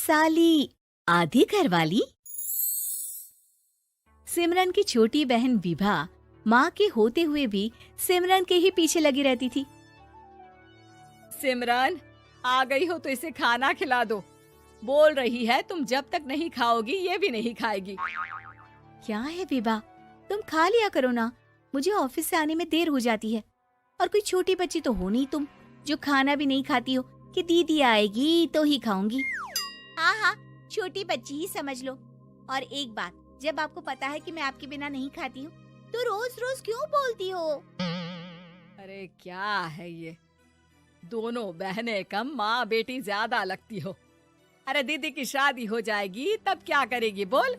साली आधी घरवाली। सिमरन की छोटी बहन विभा माँ के होते हुए भी सिमरन के ही पीछे लगी रहती थी। सिमरन, आ गई हो तो इसे खाना खिला दो। बोल रही है तुम जब तक नहीं खाओगी ये भी नहीं खाएगी। क्या है विभा, तुम खा लिया करो ना, मुझे ऑफिस से आने में देर हो जाती है। और कोई छोटी बच्ची तो हो नहीं तुम जो खाना भी नहीं खाती हो कि दीदी आएगी तो ही खाऊंगी। हाँ हाँ, छोटी बच्ची ही समझ लो। और एक बात, जब आपको पता है कि मैं आपके बिना नहीं खाती हूँ तो रोज रोज क्यों बोलती हो? अरे क्या है ये, दोनों बहनें कम माँ बेटी ज्यादा लगती हो। अरे दीदी की शादी हो जाएगी तब क्या करेगी बोल?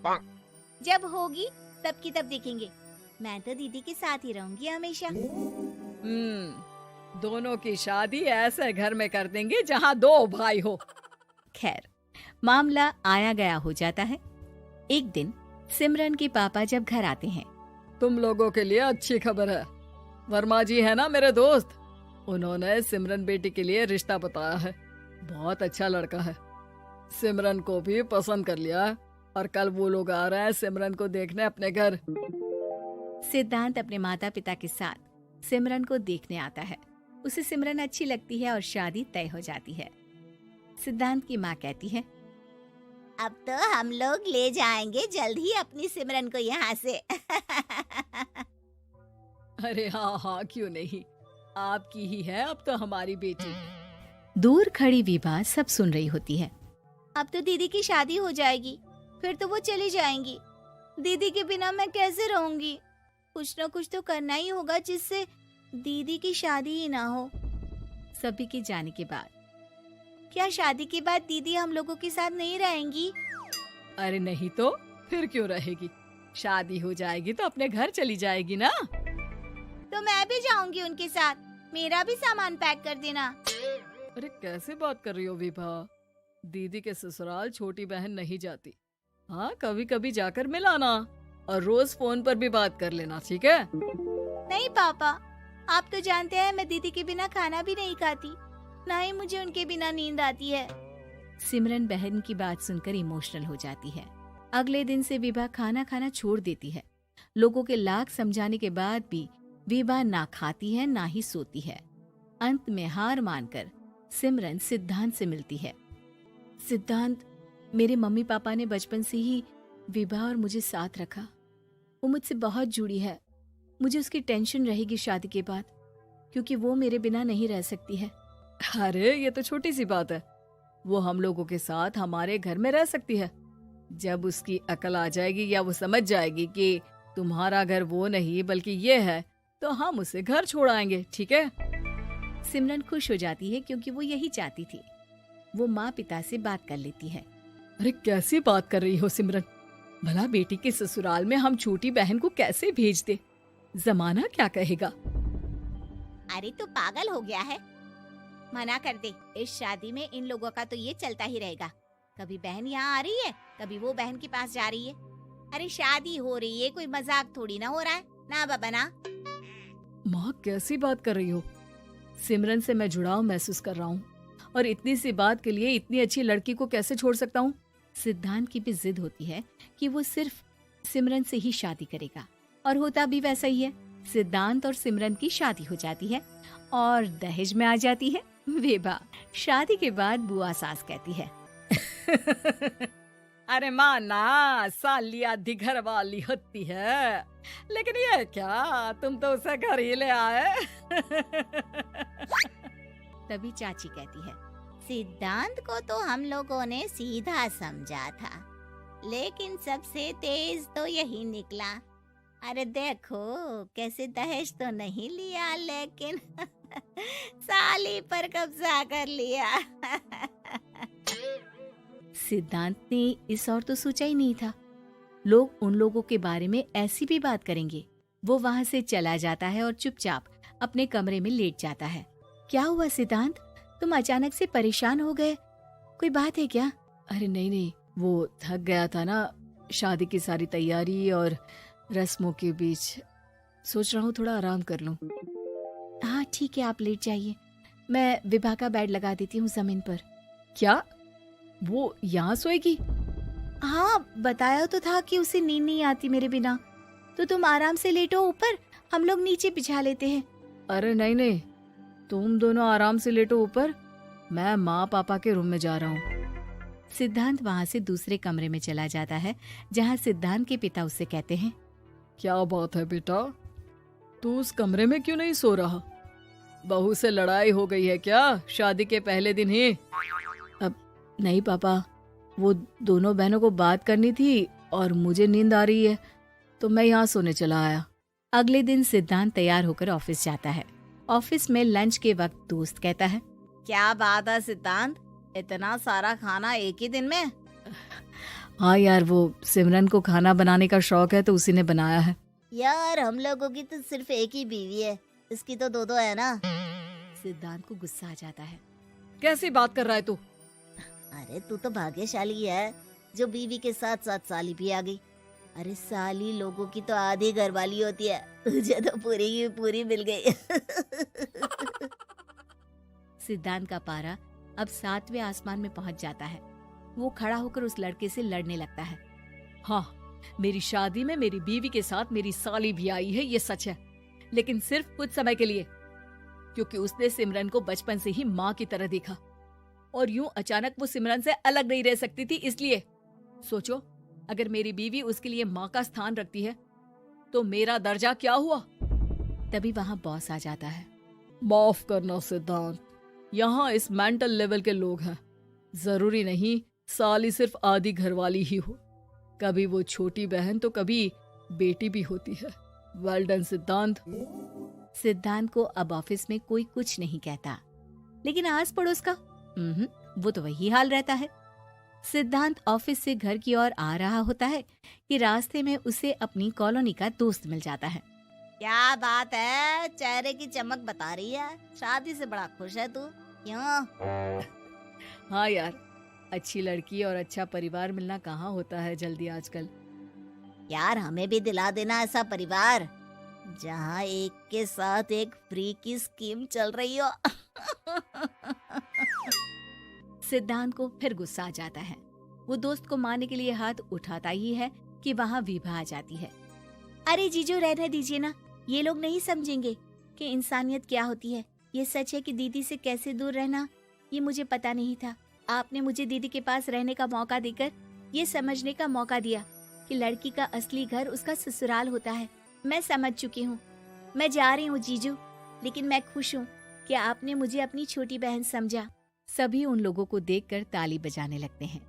जब होगी तब की तब देखेंगे। मैं तो दीदी के साथ ही रहूंगी हमेशा। दोनों की शादी ऐसे घर में कर देंगे जहाँ दो भाई हो। खैर, मामला आया गया हो जाता है। एक दिन सिमरन के पापा जब घर आते हैं, तुम लोगों के लिए अच्छी खबर है। वर्मा जी है ना मेरे दोस्त, उन्होंने सिमरन बेटी के लिए रिश्ता बताया है। बहुत अच्छा लड़का है, सिमरन को भी पसंद कर लिया है और कल वो लोग आ रहे हैं सिमरन को देखने अपने घर। सिद्धांत अपने माता पिता के साथ सिमरन को देखने आता है। उसे सिमरन अच्छी लगती है और शादी तय हो जाती है। सिद्धांत की माँ कहती है, अब तो हम लोग ले जाएंगे जल्द ही अपनी सिमरन को यहाँ से। अरे हाँ हाँ, क्यों नहीं, आपकी ही है अब तो हमारी बेटी। दूर खड़ी विभा सब सुन रही होती है। अब तो दीदी की शादी हो जाएगी, फिर तो वो चली जाएंगी। दीदी के बिना मैं कैसे रहूंगी? कुछ न कुछ तो करना ही होगा जिससे दीदी की शादी ही ना हो। सभी के जाने के बाद क्या शादी के बाद दीदी हम लोगों के साथ नहीं रहेंगी? अरे नहीं तो फिर क्यों रहेगी, शादी हो जाएगी तो अपने घर चली जाएगी ना। तो मैं भी जाऊंगी उनके साथ, मेरा भी सामान पैक कर देना। अरे कैसे बात कर रही हो विभा, दीदी के ससुराल छोटी बहन नहीं जाती। हाँ, कभी कभी जाकर मिलाना और रोज फोन पर भी बात कर लेना, ठीक है? नहीं पापा, आप तो जानते हैं मैं दीदी के बिना खाना भी नहीं खाती, ना ही मुझे उनके बिना नींद आती है। सिमरन बहन की बात सुनकर इमोशनल हो जाती है। अगले दिन से विभा खाना खाना छोड़ देती है। लोगों के लाख समझाने के बाद भी विभा ना खाती है ना ही सोती है। अंत में हार मानकर सिमरन सिद्धांत से मिलती है। सिद्धांत, मेरे मम्मी पापा ने बचपन से ही विभा और मुझे साथ रखा। वो मुझसे बहुत जुड़ी है। मुझे उसकी टेंशन रहेगी शादी के बाद, क्योंकि वो मेरे बिना नहीं रह सकती है। अरे ये तो छोटी सी बात है, वो हम लोगों के साथ हमारे घर में रह सकती है। जब उसकी अकल आ जाएगी या वो समझ जाएगी कि तुम्हारा घर वो नहीं बल्कि ये है, तो हम उसे घर छोड़ आएंगे, ठीक है? सिमरन खुश हो जाती है क्योंकि वो यही चाहती थी। वो माँ पिता से बात कर लेती है। अरे कैसी बात कर रही हो सिमरन, भला बेटी के ससुराल में हम छोटी बहन को कैसे भेज दे? जमाना क्या कहेगा? अरे तो पागल हो गया है, मना कर दे। इस शादी में इन लोगों का तो ये चलता ही रहेगा। कभी बहन यहाँ आ रही है, कभी वो बहन के पास जा रही है। अरे शादी हो रही है, कोई मजाक थोड़ी ना हो रहा है ना बाबा ना। माँ कैसी बात कर रही हो? सिमरन से मैं जुड़ाव महसूस कर रहा हूँ और इतनी सी बात के लिए इतनी अच्छी लड़की को कैसे छोड़ सकता हूँ? सिद्धांत की भी जिद होती है कि वो सिर्फ सिमरन से ही शादी करेगा, और होता भी वैसा ही है। सिद्धांत और सिमरन की शादी हो जाती है और दहेज में आ जाती है विभा। शादी के बाद बुआ सास कहती है, अरे माँ ना, साली आधी घर वाली होती है, लेकिन ये क्या, तुम तो उसे घर ही ले आए। तभी चाची कहती है, सिद्धांत को तो हम लोगों ने सीधा समझा था, लेकिन सबसे तेज तो यही निकला। अरे देखो कैसे दहेज तो नहीं लिया, लेकिन साली पर कब्जा कर लिया। सिद्धांत ने इस और तो सोचा ही नहीं था, लोग उन लोगों के बारे में ऐसी भी बात करेंगे। वो वहाँ से चला जाता है और चुपचाप अपने कमरे में लेट जाता है। क्या हुआ सिद्धांत, तुम अचानक से परेशान हो गए, कोई बात है क्या? अरे नहीं नहीं, वो थक गया था ना, शादी की सारी तैयारी और रस्मों के बीच, सोच रहा हूँ थोड़ा आराम कर लूं। हाँ ठीक है, आप लेट जाइए, मैं विभा का बेड लगा देती हूँ जमीन पर। क्या? वो यहाँ सोएगी? हाँ, बताया तो था कि उसे नींद नहीं आती मेरे बिना। तो तुम आराम से लेटो ऊपर, हम लोग नीचे बिछा लेते हैं। अरे नहीं नहीं, तुम दोनों आराम से लेटो ऊपर, मैं माँ पापा के रूम में जा रहा हूँ। सिद्धांत वहाँ से दूसरे कमरे में चला जाता है, जहाँ सिद्धांत के पिता उससे कहते हैं, क्या बात है बेटा, तू उस कमरे में क्यों नहीं सो रहा? बहू से लड़ाई हो गई है क्या शादी के पहले दिन ही? अब नहीं पापा, वो दोनों बहनों को बात करनी थी और मुझे नींद आ रही है, तो मैं यहाँ सोने चला आया। अगले दिन सिद्धांत तैयार होकर ऑफिस जाता है। ऑफिस में लंच के वक्त दोस्त कहता है, क्या बात है सिद्धांत, इतना सारा खाना एक ही दिन में? हाँ यार, वो सिमरन को खाना बनाने का शौक है तो उसी ने बनाया है। यार हम लोगों की तो सिर्फ एक ही बीवी है, इसकी तो दो है ना। सिद्धांत को गुस्सा आ जाता है। कैसी बात कर रहा है तू? अरे तू तो भाग्यशाली है जो बीवी के साथ साथ साली भी आ गई। अरे साली लोगों की तो आधी घरवाली होती है, तुझे तो पूरी की पूरी मिल गई। सिद्धांत का पारा अब 7वें आसमान में पहुंच जाता है। वो खड़ा होकर उस लड़के से लड़ने लगता है। हाँ, मेरी शादी में मेरी बीवी के साथ मेरी साली भी आई है, ये सच है, लेकिन सिर्फ कुछ समय के लिए, क्योंकि उसने सिमरन को बचपन से ही माँ की तरह देखा और यूं अचानक वो सिमरन से अलग नहीं रह सकती थी। इसलिए सोचो, अगर मेरी बीवी उसके लिए माँ का स्थान रखती है तो मेरा दर्जा क्या हुआ? तभी वहाँ बॉस आ जाता है। माफ करना सिद्धांत, यहाँ इस मेंटल लेवल के लोग हैं, जरूरी नहीं साली सिर्फ आधी घरवाली ही हो, कभी वो छोटी बहन तो कभी बेटी भी होती है। वेल डन सिद्धांत। सिद्धांत को अब ऑफिस में कोई कुछ नहीं कहता, लेकिन आस पड़ोस का वो तो वही हाल रहता है। सिद्धांत ऑफिस से घर की ओर आ रहा होता है कि रास्ते में उसे अपनी कॉलोनी का दोस्त मिल जाता है। क्या बात है, चेहरे की चमक बता रही है, शादी से बड़ा खुश है तू, क्यों? हाँ यार, अच्छी लड़की और अच्छा परिवार मिलना कहाँ होता है जल्दी आजकल। यार हमें भी दिला देना ऐसा परिवार जहाँ एक के साथ एक फ्री की स्कीम चल रही हो। सिद्धांत को फिर गुस्सा आ जाता है। वो दोस्त को मारने के लिए हाथ उठाता ही है कि वहाँ विभा आ जाती है। अरे जीजू रहने दीजिए ना, ये लोग नहीं समझेंगे कि इंसानियत क्या होती है। ये सच है कि दीदी से कैसे दूर रहना ये मुझे पता नहीं था। आपने मुझे दीदी के पास रहने का मौका देकर ये समझने का मौका दिया कि लड़की का असली घर उसका ससुराल होता है। मैं समझ चुकी हूँ, मैं जा रही हूँ जीजू, लेकिन मैं खुश हूँ कि आपने मुझे अपनी छोटी बहन समझा। सभी उन लोगों को देखकर ताली बजाने लगते हैं।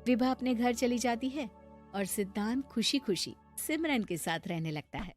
विभा अपने घर चली जाती है और सिद्धांत खुशी खुशी सिमरन के साथ रहने लगता है।